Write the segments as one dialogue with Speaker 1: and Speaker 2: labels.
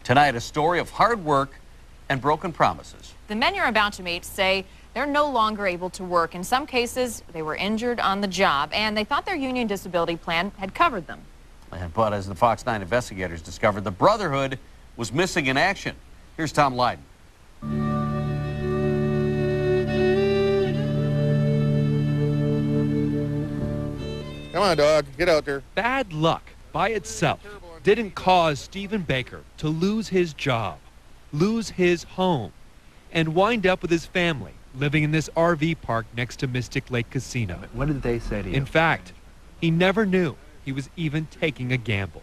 Speaker 1: Tonight, a story of hard work and broken promises.
Speaker 2: The men you're about to meet say they're no longer able to work. In some cases, they were injured on the job, and they thought their union disability plan had covered them.
Speaker 1: But as the Fox 9 investigators discovered, the Brotherhood was missing in action. Here's Tom Lyden.
Speaker 3: Come on, dog. Get out there.
Speaker 4: Bad luck by itself didn't cause Stephen Baker to lose his job, lose his home, and wind up with his family living in this RV park next to Mystic Lake Casino.
Speaker 5: What did they say to you?
Speaker 4: In fact, he never knew he was even taking a gamble.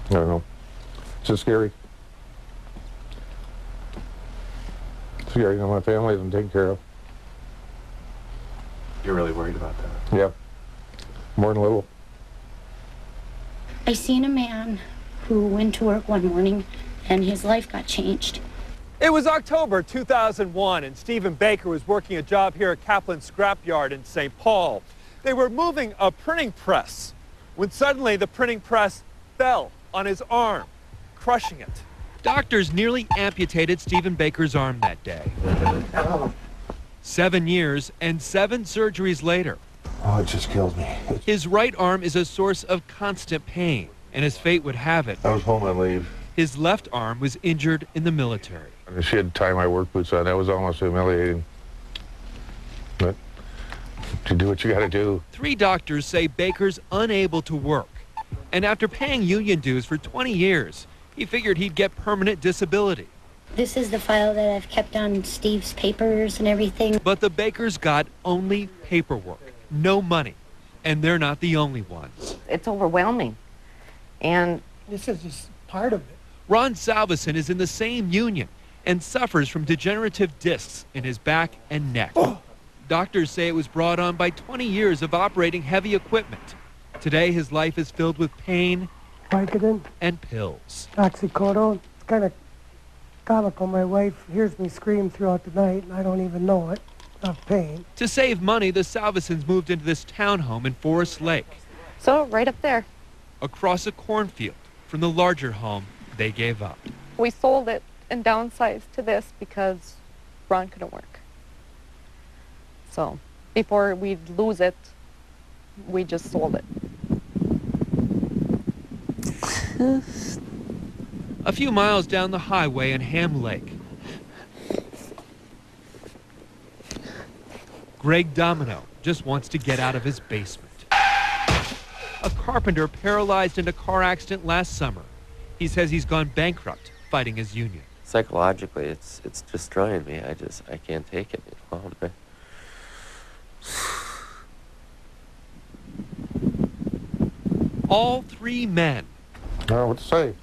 Speaker 3: I don't know. It's just scary. It's scary. You know, my family isn't taken care of.
Speaker 5: You're really worried about that?
Speaker 3: Yeah. More than a little.
Speaker 6: I seen a man who went to work one morning and his life got changed.
Speaker 4: It was October 2001, and Stephen Baker was working a job here at Kaplan's Scrapyard in St. Paul. They were moving a printing press when suddenly the printing press fell on his arm, crushing it. Doctors nearly amputated Stephen Baker's arm that day. 7 years and 7 surgeries later.
Speaker 3: Oh, it just kills me.
Speaker 4: His right arm is a source of constant pain, and as fate would have it,
Speaker 3: I was home on leave.
Speaker 4: his left arm was injured in the military.
Speaker 3: She had to tie my work boots on. That was almost humiliating. But you do what you got to do. 3
Speaker 4: doctors say Baker's unable to work, and after paying union dues for 20 years, he figured he'd get permanent disability.
Speaker 6: This is the file that I've kept on Steve's papers and everything.
Speaker 4: But the Bakers got only paperwork, no money, and they're not the only ones.
Speaker 7: It's overwhelming, and
Speaker 8: this is just part of it.
Speaker 4: Ron Salveson is in the same union and suffers from degenerative discs in his back and neck. Doctors say it was brought on by 20 years of operating heavy equipment. Today, his life is filled with pain
Speaker 8: Vicodin
Speaker 4: and pills.
Speaker 8: Oxycodone. It's kind of comical. My wife hears me scream throughout the night, and I don't even know it. Of pain.
Speaker 4: To save money, the Salvesons moved into this townhome in Forest Lake.
Speaker 7: so right up there.
Speaker 4: Across a cornfield from the larger home they gave up.
Speaker 7: We sold it and downsized to this because Ron couldn't work. So before we'd lose it, we just sold it.
Speaker 4: A few miles down the highway in Ham Lake, Greg Domino just wants to get out of his basement. A carpenter paralyzed in a car accident last summer. He says he's gone bankrupt fighting his union.
Speaker 9: Psychologically, it's destroying me. I can't take it. You know?
Speaker 4: All 3 men.
Speaker 3: I don't know what to say.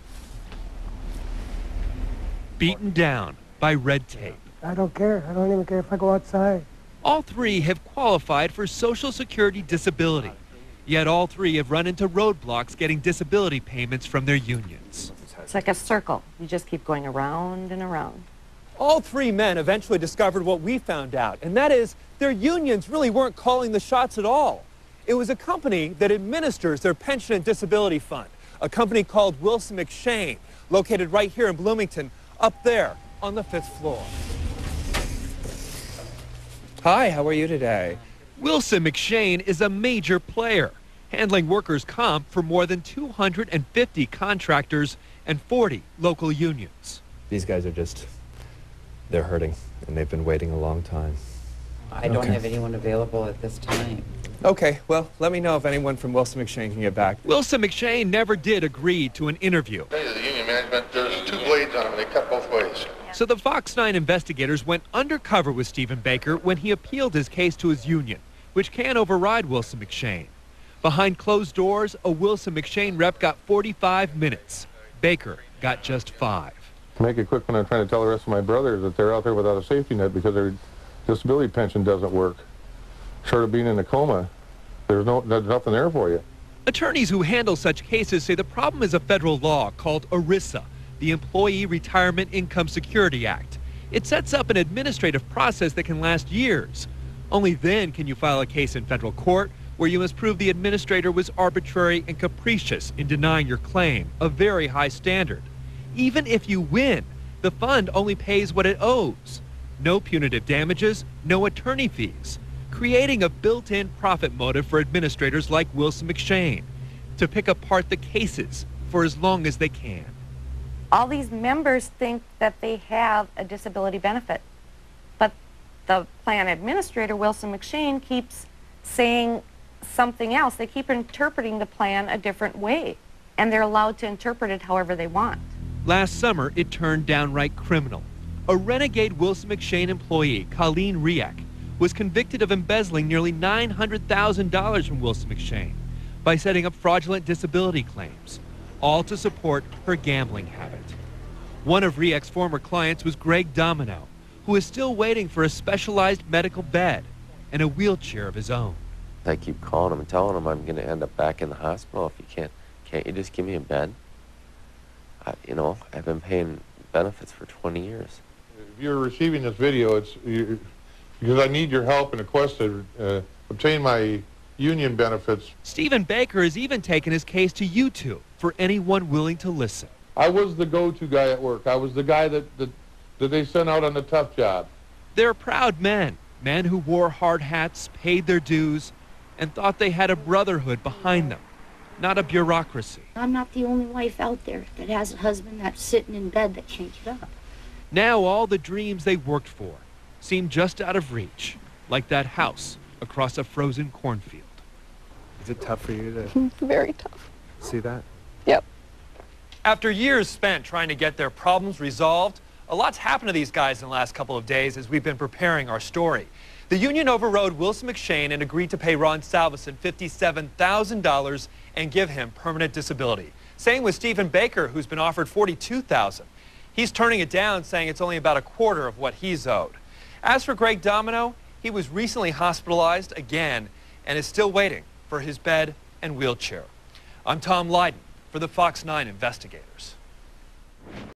Speaker 4: Beaten down by red tape.
Speaker 8: I don't care. I don't even care if I go outside.
Speaker 4: All 3 have qualified for Social Security disability, yet all 3 have run into roadblocks getting disability payments from their unions.
Speaker 7: It's like a circle. You just keep going around and around.
Speaker 4: All 3 men eventually discovered what we found out, and that is their unions really weren't calling the shots at all. It was a company that administers their pension and disability fund, a company called Wilson McShane, located right here in Bloomington, up there on the 5th floor.
Speaker 10: Hi, how are you today?
Speaker 4: Wilson McShane is a major player, handling workers' comp for more than 250 contractors and 40 local unions.
Speaker 10: These guys are they're hurting, and they've been waiting a long time.
Speaker 11: I don't have anyone available at this time.
Speaker 10: Okay, well, let me know if anyone from Wilson McShane can get back.
Speaker 4: Wilson McShane never did agree to an interview.
Speaker 3: The union management, there's 2 blades on them, and they cut both ways.
Speaker 4: So the Fox 9 investigators went undercover with Stephen Baker when he appealed his case to his union, which can override Wilson McShane. Behind closed doors, a Wilson McShane rep got 45 minutes. Baker got just 5.
Speaker 3: Make it quick when I'm trying to tell the rest of my brothers that they're out there without a safety net because their disability pension doesn't work. Short of being in a coma, there's nothing there for you.
Speaker 4: Attorneys who handle such cases say the problem is a federal law called ERISA, the Employee Retirement Income Security Act. It sets up an administrative process that can last years. Only then can you file a case in federal court where you must prove the administrator was arbitrary and capricious in denying your claim, a very high standard. Even if you win, the fund only pays what it owes. No punitive damages, no attorney fees, creating a built-in profit motive for administrators like Wilson McShane to pick apart the cases for as long as they can.
Speaker 7: All these members think that they have a disability benefit, but the plan administrator, Wilson McShane, keeps saying something else. They keep interpreting the plan a different way, and they're allowed to interpret it however they want.
Speaker 4: Last summer, it turned downright criminal. A renegade Wilson McShane employee, Colleen Riak, was convicted of embezzling nearly $900,000 from Wilson McShane by setting up fraudulent disability claims, all to support her gambling habit. One of Riak's former clients was Greg Domino, who is still waiting for a specialized medical bed and a wheelchair of his own.
Speaker 9: I keep calling him and telling him I'm going to end up back in the hospital if you can't you just give me a bed? You know, I've been paying benefits for 20 years.
Speaker 3: If you're receiving this video, because I need your help in a quest to obtain my union benefits.
Speaker 4: Stephen Baker has even taken his case to YouTube for anyone willing to listen.
Speaker 3: I was the go-to guy at work. I was the guy that they sent out on the tough job.
Speaker 4: They're proud men who wore hard hats, paid their dues, and thought they had a brotherhood behind them, not a bureaucracy.
Speaker 6: I'm not the only wife out there that has a husband that's sitting in bed that can't get up.
Speaker 4: Now all the dreams they worked for seem just out of reach, like that house across a frozen cornfield.
Speaker 5: Is it tough for you to
Speaker 7: Very tough.
Speaker 5: see that?
Speaker 7: Yep.
Speaker 4: After years spent trying to get their problems resolved, a lot's happened to these guys in the last couple of days as we've been preparing our story. The union overrode Wilson McShane and agreed to pay Ron Salveson $57,000 and give him permanent disability. Same with Stephen Baker, who's been offered $42,000. He's turning it down, saying it's only about a quarter of what he's owed. As for Greg Domino, he was recently hospitalized again and is still waiting for his bed and wheelchair. I'm Tom Lyden for the Fox 9 Investigators.